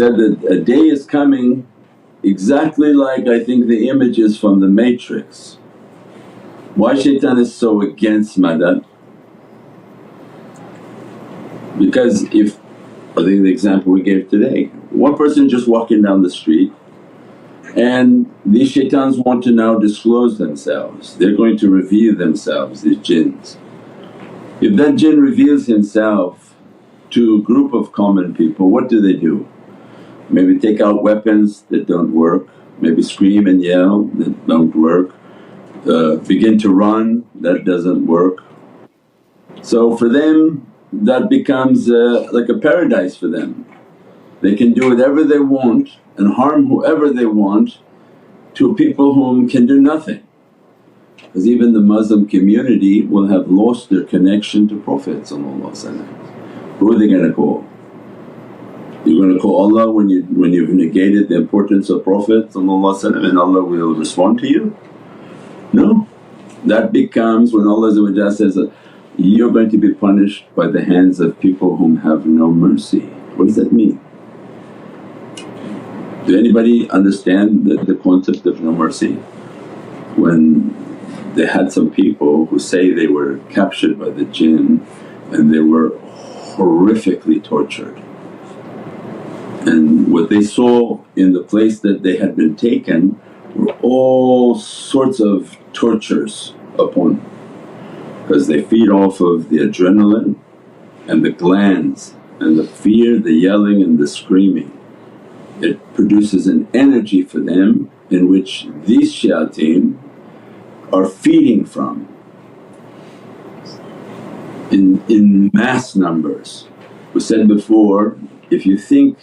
Said that a day is coming exactly like I think the images from the Matrix. Why shaitan is so against Madad? Because if, I think the example we gave today, one person just walking down the street and these shaitans want to now disclose themselves, they're going to reveal themselves, these jinns. If that jinn reveals himself to a group of common people, what do? Maybe take out weapons that don't work, maybe scream and yell that don't work, begin to run, that doesn't work. So for them that becomes like a paradise for them. They can do whatever they want and harm whoever they want to people whom can do nothing. Because even the Muslim community will have lost their connection to Prophet. Who are they going to call? You're going to call Allah when you've negated the importance of Prophet and Allah will respond to you? No. That becomes when Allah says that you're going to be punished by the hands of people whom have no mercy. What does that mean? Do anybody understand the concept of no mercy? When they had some people who say they were captured by the jinn and they were horrifically tortured, and what they saw in the place that they had been taken were all sorts of tortures upon them, because they feed off of the adrenaline and the glands and the fear, the yelling and the screaming. It produces an energy for them in which these shayateen are feeding from in mass numbers. We said before, if you think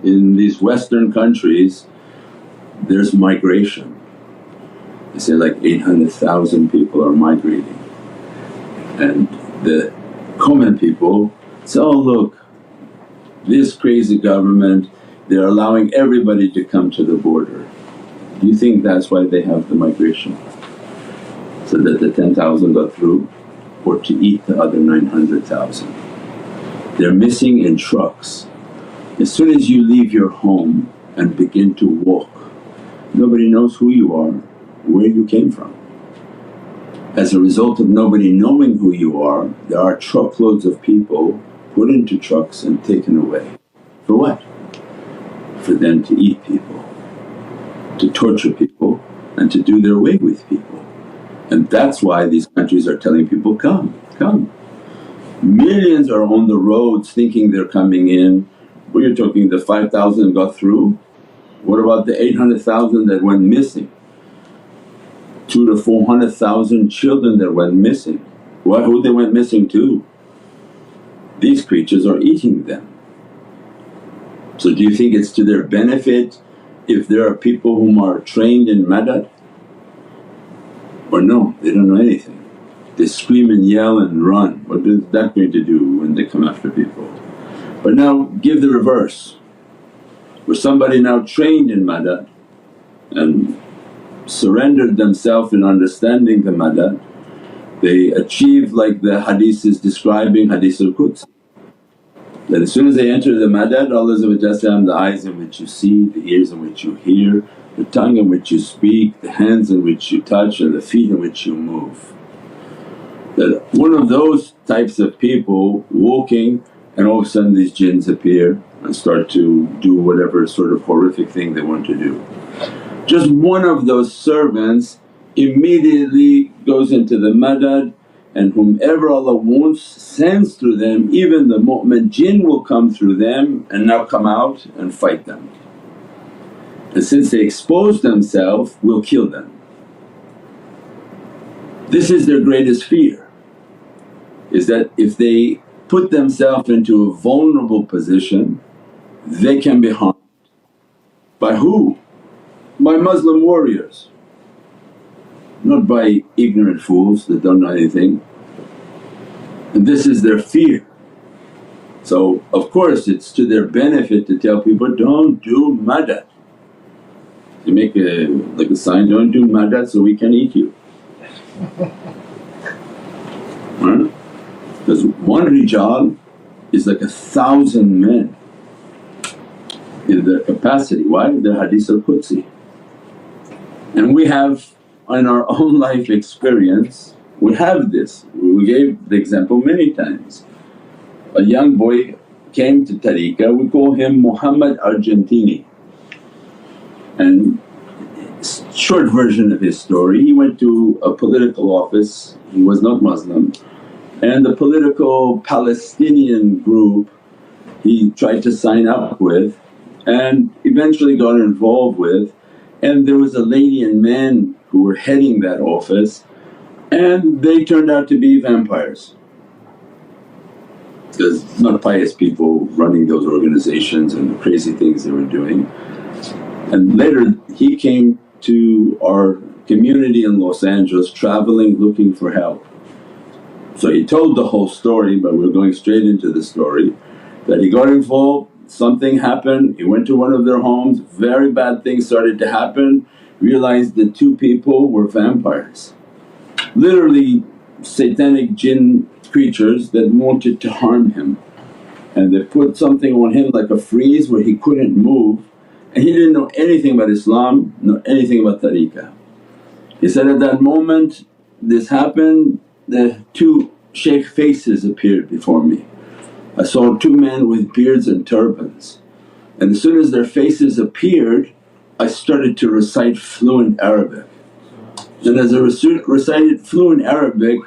in these Western countries there's migration, they say like 800,000 people are migrating, and the common people say, oh look, this crazy government, they're allowing everybody to come to the border. Do you think that's why they have the migration? So that the 10,000 got through, or to eat the other 900,000? They're missing in trucks. As soon as you leave your home and begin to walk, nobody knows who you are, where you came from. As a result of nobody knowing who you are, there are truckloads of people put into trucks and taken away. For what? For them to eat people, to torture people and to do their way with people. And that's why these countries are telling people, come, come. Millions are on the roads thinking they're coming in. What you're talking, the 5,000 got through? What about the 800,000 that went missing? 200,000 to 400,000 children that went missing. Who they went missing to? These creatures are eating them. So do you think it's to their benefit if there are people whom are trained in Madad? Or no, they don't know anything. They scream and yell and run. What is that going to do when they come after people? But now give the reverse, where somebody now trained in Madad and surrendered themselves in understanding the Madad, they achieve like the hadith is describing, Hadith al-Quds, that as soon as they enter the Madad, Allah says, I'm the eyes in which you see, the ears in which you hear, the tongue in which you speak, the hands in which you touch and the feet in which you move. That one of those types of people walking and all of a sudden these jinns appear and start to do whatever sort of horrific thing they want to do. Just one of those servants immediately goes into the Madad, and whomever Allah wants sends through them, even the mu'min jinn will come through them and now come out and fight them. And since they expose themselves, we'll kill them. This is their greatest fear, is that if they put themselves into a vulnerable position they can be harmed. By who? By Muslim warriors, not by ignorant fools that don't know anything. And this is their fear. So of course it's to their benefit to tell people, don't do Madad. They make like a sign, don't do Madad so we can eat you. Right? Because one rijal is like 1,000 men. in their capacity. Why? The Hadith al-Qudsi. And we have in our own life experience, we have this. We gave the example many times. A young boy came to tariqah, we call him Muhammad Argentini. And short version of his story, he went to a political office, he was not Muslim, and the political Palestinian group he tried to sign up with and eventually got involved with, and there was a lady and man who were heading that office and they turned out to be vampires. There's not pious people running those organizations and the crazy things they were doing. And later he came to our community in Los Angeles travelling looking for help. So he told the whole story, but we're going straight into the story, that he got involved, something happened, he went to one of their homes, very bad things started to happen, realized the two people were vampires. Literally satanic jinn creatures that wanted to harm him, and they put something on him like a freeze where he couldn't move, and he didn't know anything about Islam, nor anything about tariqah. He said, at that moment this happened, the two shaykh faces appeared before me. I saw two men with beards and turbans, and as soon as their faces appeared I started to recite fluent Arabic. And as I recited fluent Arabic,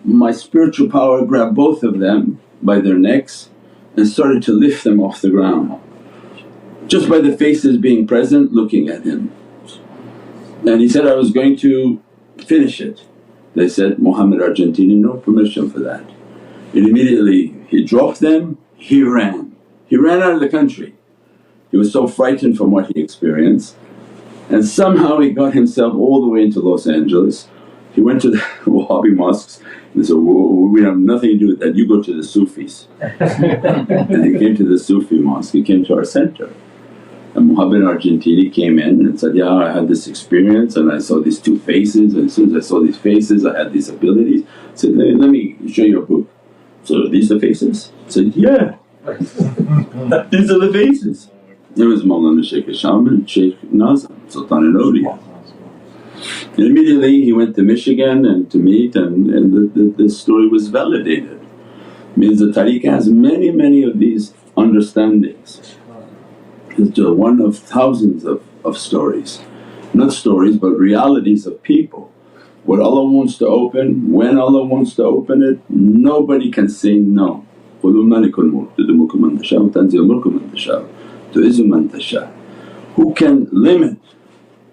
my spiritual power grabbed both of them by their necks and started to lift them off the ground, just by the faces being present looking at him. And he said, I was going to finish it. They said, Muhammad Argentini, no permission for that. And immediately he dropped them, he ran out of the country. He was so frightened from what he experienced, and somehow he got himself all the way into Los Angeles. He went to the Wahhabi mosques and said, we have nothing to do with that, you go to the Sufis. And he came to the Sufi mosque, he came to our center. And Muhammad Argentini came in and said, yeah, I had this experience and I saw these two faces, and as soon as I saw these faces I had these abilities. I said, let me show you a book. So, are these the faces? I said, yeah, these are the faces. It was Mawlana Shaykh Hisham and Shaykh Nazim, Sultan al-Awliya. And immediately he went to Michigan and to meet, and the story was validated. Means the tariqah has many of these understandings. It's just one of thousands of stories. Not stories but realities of people. What Allah wants to open, when Allah wants to open it, nobody can say no. قُلُ مَلِكُ الْمُلْكِ تُؤْتِي الْمُلْكَ مَن تَشَاءُ وَتَنزِعُ الْمُلْكَ مَن تَشَاءُ وَتُعِزُّ مَن تَشَاءُ. Who can limit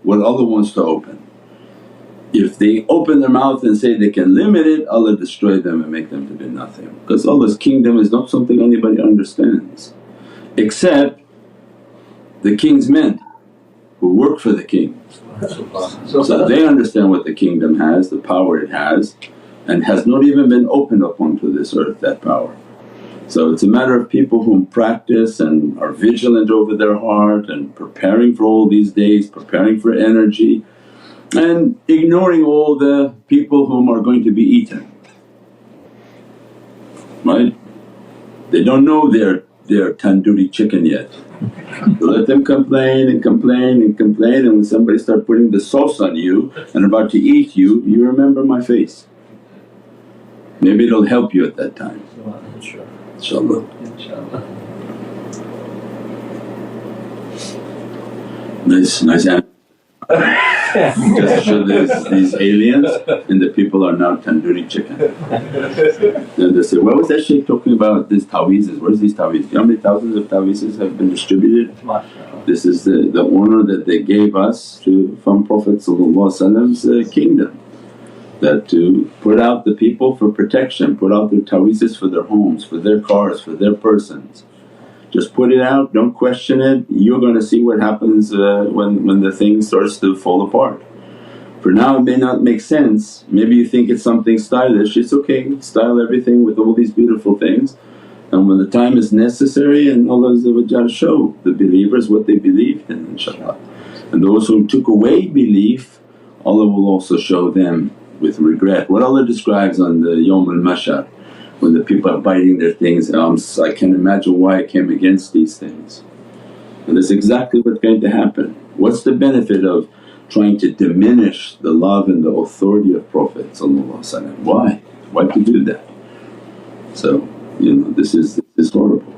what Allah wants to open? If they open their mouth and say they can limit it, Allah destroy them and make them to be nothing. Because Allah's kingdom is not something anybody understands except the king's men who work for the king. So they understand what the kingdom has, the power it has, and has not even been opened up onto this earth, that power. So it's a matter of people who practice and are vigilant over their heart and preparing for all these days, preparing for energy, and ignoring all the people whom are going to be eaten, right? They don't know they're tandoori chicken yet. Let them complain and complain and complain, and when somebody start putting the sauce on you and about to eat you, you remember my face. Maybe it'll help you at that time. Inshallah. Nice answer. Just show these aliens and the people are now tandoori chicken. Then they say, what was that shaykh talking about, these ta'weezes? Where's these ta'weezes? You know how many thousands of ta'weezes have been distributed? This is the honour that they gave us from Prophet's kingdom, that to put out the people for protection, put out their ta'weezes for their homes, for their cars, for their persons. Just put it out, don't question it, you're going to see what happens when the thing starts to fall apart. For now it may not make sense, maybe you think it's something stylish, it's okay, style everything with all these beautiful things, and when the time is necessary and Allah show the believers what they believed in, inshaAllah. And those who took away belief, Allah will also show them with regret. What Allah describes on the Yawm al-Mashar, when the people are biting their things, I can imagine why I came against these things. And that's exactly what's going to happen. What's the benefit of trying to diminish the love and the authority of Prophet? Why? Why to do that? So this is horrible.